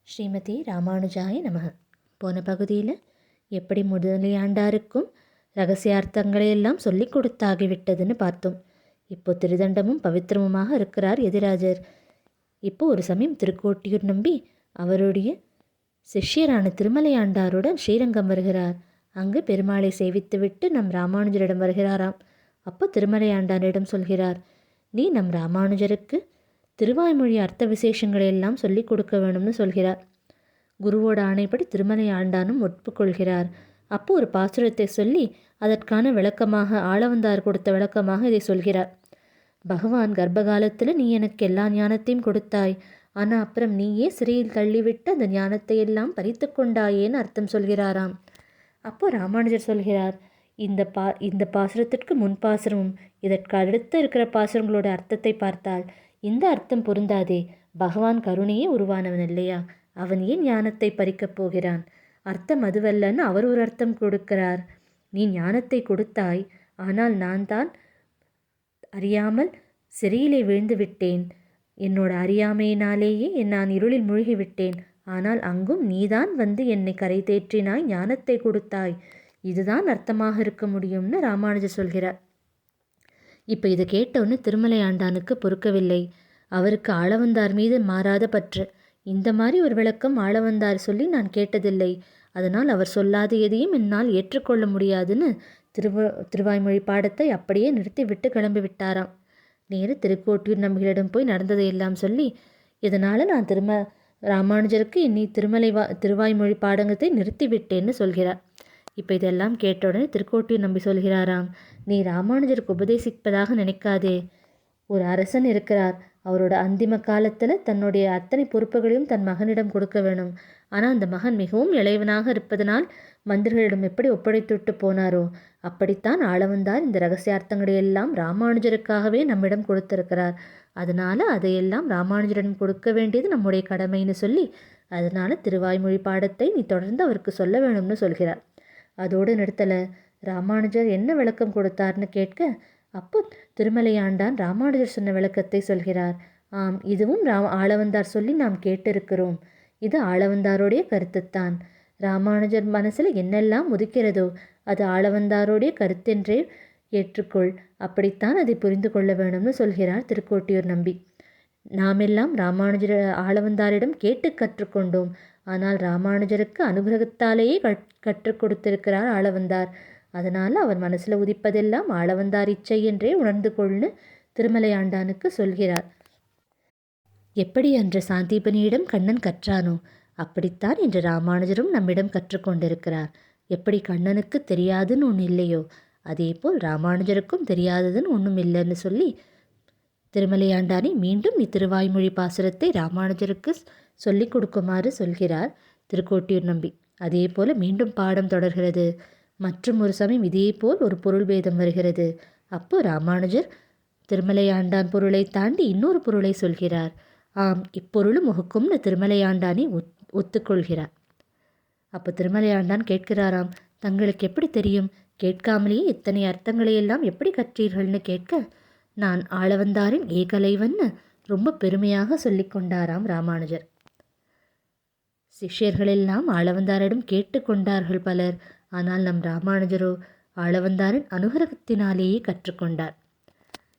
ஸ்ரீமதி ராமானுஜாய நமக. போன பகுதியில் எப்படி முதலியாண்டாருக்கும் ரகசியார்த்தங்களையெல்லாம் சொல்லிக் கொடுத்தாகிவிட்டதுன்னு பார்த்தோம். இப்போ திருதண்டமும் பவித்திரமுமாக இருக்கிறார் எதிராஜர். இப்போ ஒரு சமயம் திருக்கோட்டியூர் நம்பி அவருடைய சிஷ்யரான திருமலையாண்டாருடன் ஸ்ரீரங்கம் வருகிறார். அங்கு பெருமாளை சேவித்துவிட்டு நம் ராமானுஜரிடம் வருகிறாராம். அப்போ திருமலையாண்டாரிடம் சொல்கிறார், நீ நம் ராமானுஜருக்கு திருவாய்மொழி அர்த்த விசேஷங்களை எல்லாம் சொல்லிக் கொடுக்க வேணும்னு சொல்கிறார். குருவோட ஆணைப்படி திருமலை ஆண்டானும் ஒப்புக்கொள்கிறார். அப்போ ஒரு பாசுரத்தை சொல்லி அதற்கான விளக்கமாக ஆளவந்தார் கொடுத்த விளக்கமாக இதை சொல்கிறார். பகவான் கர்ப்பகாலத்தில் நீ எனக்கு எல்லா ஞானத்தையும் கொடுத்தாய், ஆனால் அப்புறம் நீயே சிறையில் தள்ளிவிட்டு அந்த ஞானத்தை எல்லாம் பறித்து கொண்டாயேன்னு அர்த்தம் சொல்கிறாராம். அப்போ ராமானுஜர் சொல்கிறார், இந்த பாசுரத்திற்கு முன் பாசுரமும் இதற்கு அடுத்த இருக்கிற பாசுரங்களோட அர்த்தத்தை பார்த்தால் இந்த அர்த்தம் பொருந்தாதே. பகவான் கருணையே உருவானவன் இல்லையா, அவன் ஏன் ஞானத்தை பறிக்கப் போகிறான்? அர்த்தம் அதுவல்லன்னு அவர் ஒரு அர்த்தம் கொடுக்கிறார். நீ ஞானத்தை கொடுத்தாய், ஆனால் நான் தான் அறியாமல் சிறையிலே விழுந்து விட்டேன். என்னோட அறியாமையினாலேயே நான் இருளில் மூழ்கிவிட்டேன். ஆனால் அங்கும் நீதான் வந்து என்னை கரை தேற்றினாய், ஞானத்தை கொடுத்தாய். இதுதான் அர்த்தமாக இருக்க முடியும்னு ராமானுஜர் சொல்கிறார். இப்போ இதை கேட்டோன்னு திருமலை ஆண்டானுக்கு பொறுக்கவில்லை. அவருக்கு ஆளவந்தார் மீது மாறாத பற்று. இந்த மாதிரி ஒரு விளக்கம் ஆளவந்தார் சொல்லி நான் கேட்டதில்லை. அதனால் அவர் சொல்லாத எதையும் என்னால் ஏற்றுக்கொள்ள முடியாதுன்னு திருவாய்மொழி பாடத்தை அப்படியே நிறுத்தி விட்டு கிளம்பி விட்டாராம். நேரு திருக்கோட்டியூர் நம்பிகளிடம் போய் நடந்ததை எல்லாம் சொல்லி, இதனால் நான் ராமானுஜருக்கு இன்னி திருவாய்மொழி பாடங்கத்தை நிறுத்தி விட்டேன்னு சொல்கிறார். இப்போ இதெல்லாம் கேட்ட உடனே திருக்கோட்டியூர் நம்பி சொல்கிறாராம், நீ ராமானுஜருக்கு உபதேசிப்பதாக நினைக்காதே. ஒரு அரசன் இருக்கிறார். அவரோட அந்திம காலத்தில் தன்னுடைய அத்தனை பொறுப்புகளையும் தன் மகனிடம் கொடுக்க வேணும். ஆனால் அந்த மகன் மிகவும் இளையவனாக இருப்பதனால் மந்திரிகளிடம் எப்படி ஒப்படைத்துவிட்டு போனாரோ அப்படித்தான் ஆளவந்தார் இந்த ரகசியார்த்தங்களையெல்லாம் ராமானுஜருக்காகவே நம்மிடம் கொடுத்திருக்கிறார். அதனால் அதையெல்லாம் ராமானுஜரிடம் கொடுக்க வேண்டியது நம்முடைய கடமைன்னு சொல்லி, அதனால் திருவாய்மொழி பாடத்தை நீ தொடர்ந்து அவருக்கு சொல்ல வேணும்னு சொல்கிறார். அதோடு நிறுத்தலை. ராமானுஜர் என்ன விளக்கம் கொடுத்தார்னு கேட்க, அப்போ திருமலையாண்டான் ராமானுஜர் சொன்ன விளக்கத்தை சொல்கிறார். ஆம், இதுவும் ஆளவந்தார் சொல்லி நாம் கேட்டிருக்கிறோம். இது ஆளவந்தாரோடைய கருத்துத்தான். ராமானுஜர் மனசில் என்னெல்லாம் உதிக்கிறதோ அது ஆளவந்தாரோடைய கருத்தென்றே ஏற்றுக்கொள். அப்படித்தான் அதை புரிந்து கொள்ள வேணும்னு சொல்கிறார் திருக்கோட்டியூர் நம்பி. நாமெல்லாம் ராமானுஜர் ஆளவந்தாரிடம் கேட்டு கற்றுக்கொண்டோம். ஆனால் ராமானுஜருக்கு அனுகிரகத்தாலேயே கற்றுக் கொடுத்திருக்கிறார் ஆளவந்தார். அதனால் அவர் மனசில் உதிப்பதெல்லாம் ஆளவந்தார் இச்சை என்றே உணர்ந்து கொள்னு திருமலையாண்டானுக்கு சொல்கிறார். எப்படி அன்று சாந்தீபனியிடம் கண்ணன் கற்றானோ அப்படித்தான் இன்று ராமானுஜரும் நம்மிடம் கற்றுக்கொண்டிருக்கிறார். எப்படி கண்ணனுக்கு தெரியாதுன்னு ஒன்று இல்லையோ அதேபோல் ராமானுஜருக்கும் தெரியாததுன்னு ஒன்றும் இல்லைன்னு சொல்லி திருமலையாண்டானை மீண்டும் திருவாய்மொழி பாசுரத்தை ராமானுஜருக்கு சொல்லிக் கொடுக்குமாறு சொல்கிறார் திருக்கோட்டியூர் நம்பி. அதே போல் மீண்டும் பாடம் தொடர்கிறது. மற்றும் ஒரு சமயம் இதேபோல் ஒரு பொருள் பேதம் வருகிறது. அப்போ ராமானுஜர் திருமலையாண்டான் பொருளை தாண்டி இன்னொரு பொருளை சொல்கிறார். ஆம், இப்பொருளும் முகக்கும்னு திருமலையாண்டானை ஒத்துக்கொள்கிறார். அப்போ திருமலையாண்டான் கேட்கிறாராம், தங்களுக்கு எப்படி தெரியும்? கேட்காமலேயே இத்தனை அர்த்தங்களையெல்லாம் எப்படி கற்றீர்கள்னு கேட்க, நான் ஆளவந்தாரின் ஏகலைவன்னு ரொம்ப பெருமையாக சொல்லி கொண்டாராம் ராமானுஜர். சிஷ்யர்களெல்லாம் ஆளவந்தாரிடம் கேட்டு கொண்டார்கள் பலர். ஆனால் நம் ராமானுஜரோ ஆளவந்தாரின் அனுகிரகத்தினாலேயே கற்றுக்கொண்டார்.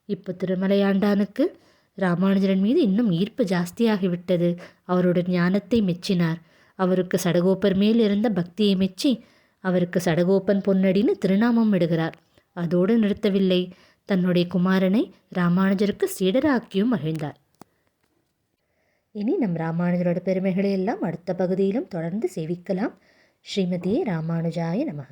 இப்போ திருமலையாண்டானுக்கு ராமானுஜரன் மீது இன்னும் ஈர்ப்பு ஜாஸ்தியாகிவிட்டது. அவரோட ஞானத்தை மெச்சினார். அவருக்கு சடகோப்பர் மேல் இருந்த பக்தியை மெச்சி அவருக்கு சடகோப்பன் பொன்னடின்னு திருநாமம் இடுகிறார். அதோடு நிறுத்தவில்லை, தன்னுடைய குமாரனை ராமானுஜருக்கு சீடராக்கியும் மகிழ்ந்தார். இனி நம் ராமானுஜரோட பெருமைகளை எல்லாம் அடுத்த பகுதியிலும் தொடர்ந்து சேவிக்கலாம். ஸ்ரீமதியே ராமானுஜாய நமக.